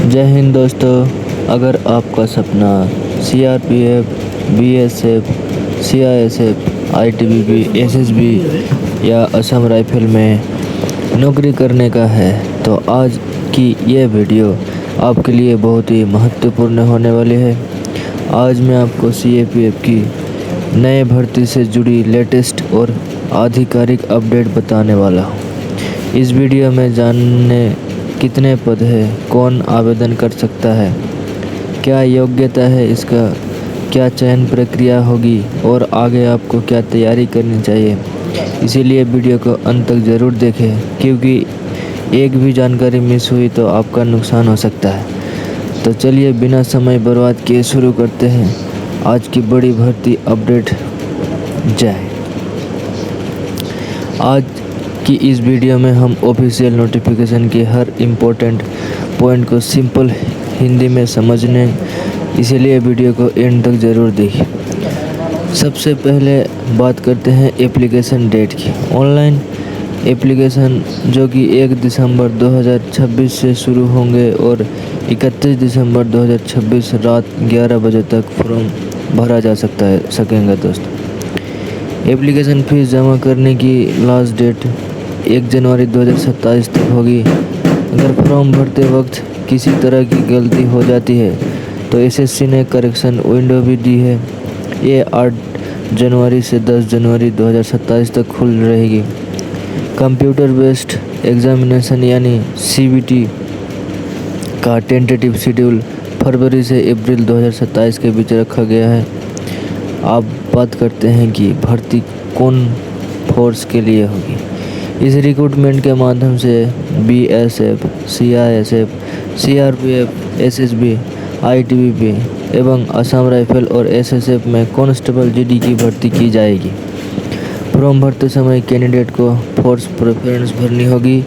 जय हिंद दोस्तों। अगर आपका सपना CRPF, BSF, CISF, ITBP, SSB या असम राइफल में नौकरी करने का है तो आज की ये वीडियो आपके लिए बहुत ही महत्वपूर्ण होने वाली है। आज मैं आपको सीआरपीएफ की नए भर्ती से जुड़ी लेटेस्ट और आधिकारिक अपडेट बताने वाला हूँ। इस वीडियो में जानने कितने पद है, कौन आवेदन कर सकता है, क्या योग्यता है इसका, क्या चयन प्रक्रिया होगी और आगे आपको क्या तैयारी करनी चाहिए। इसीलिए वीडियो को अंत तक ज़रूर देखें, क्योंकि एक भी जानकारी मिस हुई तो आपका नुकसान हो सकता है। तो चलिए बिना समय बर्बाद किए शुरू करते हैं आज की बड़ी भर्ती अपडेट। जय। आज कि इस वीडियो में हम ऑफिशियल नोटिफिकेशन के हर इम्पोर्टेंट पॉइंट को सिंपल हिंदी में समझने, इसीलिए वीडियो को एंड तक ज़रूर देखिए। सबसे पहले बात करते हैं एप्लीकेशन डेट की। ऑनलाइन एप्लीकेशन जो कि 1 दिसंबर 2026 से शुरू होंगे और 31 दिसंबर 2026 रात 11 बजे तक फॉर्म भरा जा सकेंगे दोस्तों। एप्लीकेशन फ़ीस जमा करने की लास्ट डेट 1 जनवरी 2027 तक होगी। अगर फॉर्म भरते वक्त किसी तरह की गलती हो जाती है तो एसएससी ने करेक्शन विंडो भी दी है। ये 8 जनवरी से 10 जनवरी 2027 तक खुल रहेगी। कंप्यूटर बेस्ड एग्जामिनेशन यानी सीबीटी का टेंटेटिव शेड्यूल फरवरी से अप्रैल 2027 के बीच रखा गया है। आप बात करते हैं कि भर्ती कौन फोर्स के लिए होगी। इस रिक्रूटमेंट के माध्यम से BSF, CISF, CRPF, SSB, ITBP एवं असम राइफल और एसएसएफ में कांस्टेबल जीडी की भर्ती की जाएगी। फॉर्म भरते समय कैंडिडेट को फोर्स प्रेफरेंस भरनी होगी,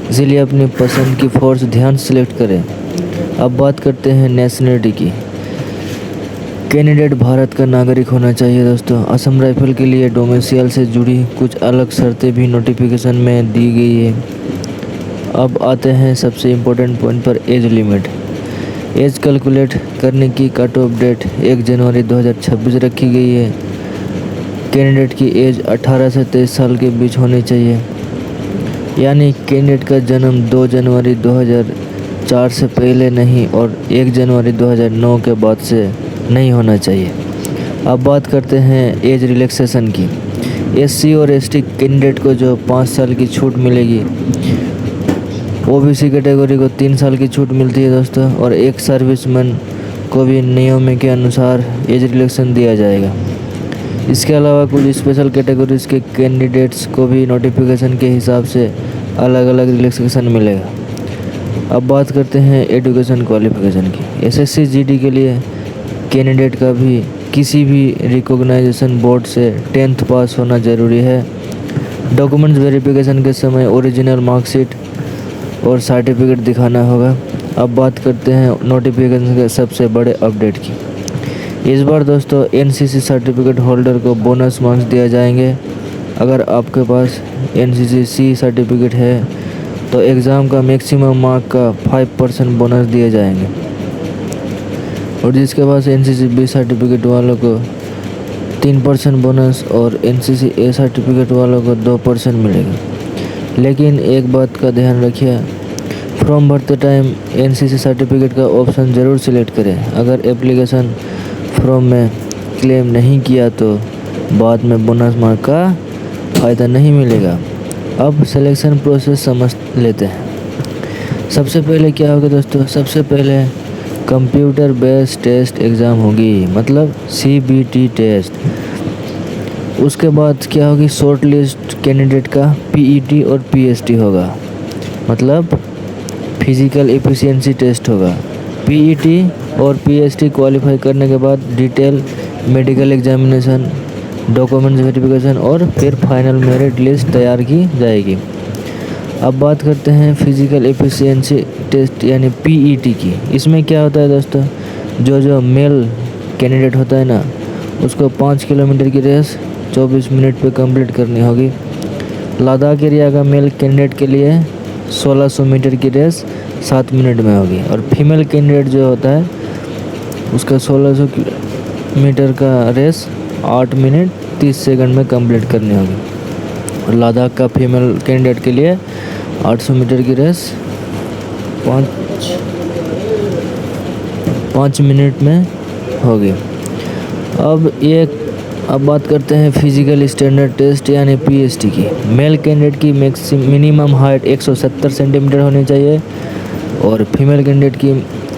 इसलिए अपनी पसंद की फोर्स ध्यान से सिलेक्ट करें। अब बात करते हैं नेशनलिटी की। कैंडिडेट भारत का नागरिक होना चाहिए दोस्तों। असम राइफल के लिए डोमिसाइल से जुड़ी कुछ अलग शर्तें भी नोटिफिकेशन में दी गई है। अब आते हैं सबसे इम्पोर्टेंट पॉइंट पर, एज लिमिट। एज कैलकुलेट करने की कट ऑफ डेट 1 जनवरी 2026 रखी गई है। कैंडिडेट की एज 18 से 23 साल के बीच होनी चाहिए, यानी कैंडिडेट का जन्म 2 जनवरी 2004 से पहले नहीं और 1 जनवरी 2009 के बाद से नहीं होना चाहिए। अब बात करते हैं एज रिलैक्सेशन की। एससी और एसटी कैंडिडेट को जो 5 साल की छूट मिलेगी, ओबीसी कैटेगरी को 3 साल की छूट मिलती है दोस्तों, और एक सर्विसमैन को भी नियम के अनुसार एज रिलैक्सेशन दिया जाएगा। इसके अलावा कुछ स्पेशल कैटेगरीज के कैंडिडेट्स को भी नोटिफिकेशन के हिसाब से अलग अलग रिलैक्सेशन मिलेगा। अब बात करते हैं एजुकेशन क्वालिफिकेशन की। एसएससी जीडी के लिए कैंडिडेट का भी किसी भी रिकॉग्नाइजेशन बोर्ड से 10th पास होना ज़रूरी है। डॉक्यूमेंट्स वेरिफिकेशन के समय ओरिजिनल मार्कशीट और सर्टिफिकेट दिखाना होगा। अब बात करते हैं नोटिफिकेशन के सबसे बड़े अपडेट की। इस बार दोस्तों एनसीसी सर्टिफिकेट होल्डर को बोनस मार्क्स दिए जाएंगे। अगर आपके पास एनसीसी सी सर्टिफिकेट है तो एग्ज़ाम का मैक्सिमम मार्क का 5% बोनस दिए जाएंगे, और जिसके पास एनसीसी बी सर्टिफिकेट वालों को 3% बोनस और एनसीसी ए सर्टिफिकेट वालों को 2% मिलेगा। लेकिन एक बात का ध्यान रखिए, फॉर्म भरते टाइम एनसीसी सर्टिफिकेट का ऑप्शन ज़रूर सिलेक्ट करें। अगर एप्लीकेशन फॉर्म में क्लेम नहीं किया तो बाद में बोनस मार्क का फ़ायदा नहीं मिलेगा। अब सिलेक्शन प्रोसेस समझ लेते हैं। सबसे पहले क्या होगा दोस्तों, सबसे पहले कंप्यूटर बेस्ड टेस्ट एग्ज़ाम होगी, मतलब सीबीटी टेस्ट। उसके बाद क्या होगी, शॉर्ट लिस्ट कैंडिडेट का पीईटी और पीएसटी होगा, मतलब फिजिकल एफिशिएंसी टेस्ट होगा। पीईटी और पीएसटी क्वालिफाई करने के बाद detail medical examination, documents verification और फिर फाइनल मेरिट लिस्ट तैयार की जाएगी। अब बात करते हैं फिजिकल एफिशिएंसी टेस्ट यानी पीईटी की। इसमें क्या होता है दोस्तों, जो मेल कैंडिडेट होता है ना, उसको 5 किलोमीटर की रेस 24 मिनट पे कंप्लीट करनी होगी। लद्दाख एरिया का मेल कैंडिडेट के लिए 1600 मीटर की रेस 7 मिनट में होगी। और फीमेल कैंडिडेट जो होता है उसका 1600 मीटर का रेस 8 मिनट 30 सेकंड में कंप्लीट करनी होगी। और लद्दाख का फीमेल कैंडिडेट के लिए 800 मीटर की रेस 5 मिनट में होगी। अब बात करते हैं फिजिकल स्टैंडर्ड टेस्ट यानी पीएसटी की। मेल कैंडिडेट की मिनिमम हाइट 170 सेंटीमीटर होनी चाहिए और फीमेल कैंडिडेट की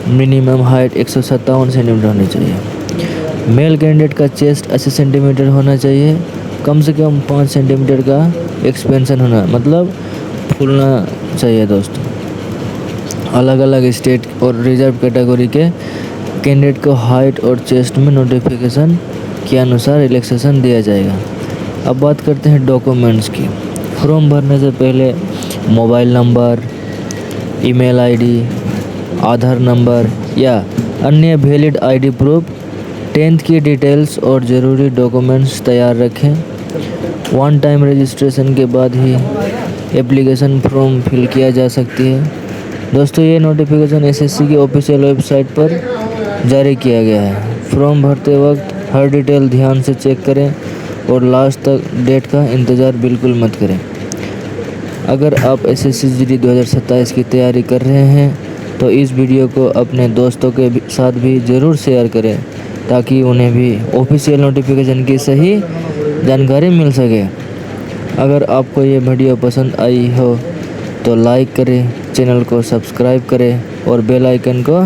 मिनिमम हाइट 157 सेंटीमीटर होनी चाहिए। मेल कैंडिडेट का चेस्ट 80 सेंटीमीटर होना चाहिए, कम से कम 5 सेंटीमीटर का एक्सपेंशन होना, मतलब फूलना चाहिए दोस्तों। अलग अलग स्टेट और रिजर्व कैटेगरी के कैंडिडेट को हाइट और चेस्ट में नोटिफिकेशन के अनुसार रिलैक्सेशन दिया जाएगा। अब बात करते हैं डॉक्यूमेंट्स की। फॉर्म भरने से पहले मोबाइल नंबर, ईमेल आईडी, आधार नंबर या अन्य वैलिड आईडी प्रूफ, 10th की डिटेल्स और ज़रूरी डॉक्यूमेंट्स तैयार रखें। 1 टाइम रजिस्ट्रेशन के बाद ही एप्लीकेशन फॉर्म फिल किया जा सकती है। दोस्तों ये नोटिफिकेशन एसएससी की ऑफिशियल वेबसाइट पर जारी किया गया है। फॉर्म भरते वक्त हर डिटेल ध्यान से चेक करें और लास्ट तक डेट का इंतज़ार बिल्कुल मत करें। अगर आप एसएससी जीडी 2027 की तैयारी कर रहे हैं तो इस वीडियो को अपने दोस्तों के साथ भी ज़रूर शेयर करें ताकि उन्हें भी ऑफिशियल नोटिफिकेशन की सही जानकारी मिल सके। अगर आपको ये वीडियो पसंद आई हो तो लाइक करें, चैनल को सब्सक्राइब करें और बेल आइकन को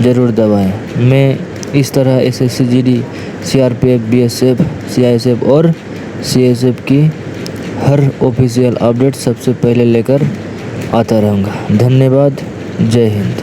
ज़रूर दबाएं। मैं इस तरह SSC GD, CRPF, BSF, CISF और सीएसएफ की हर ऑफिशियल अपडेट सबसे पहले लेकर आता रहूँगा। धन्यवाद। जय हिंद।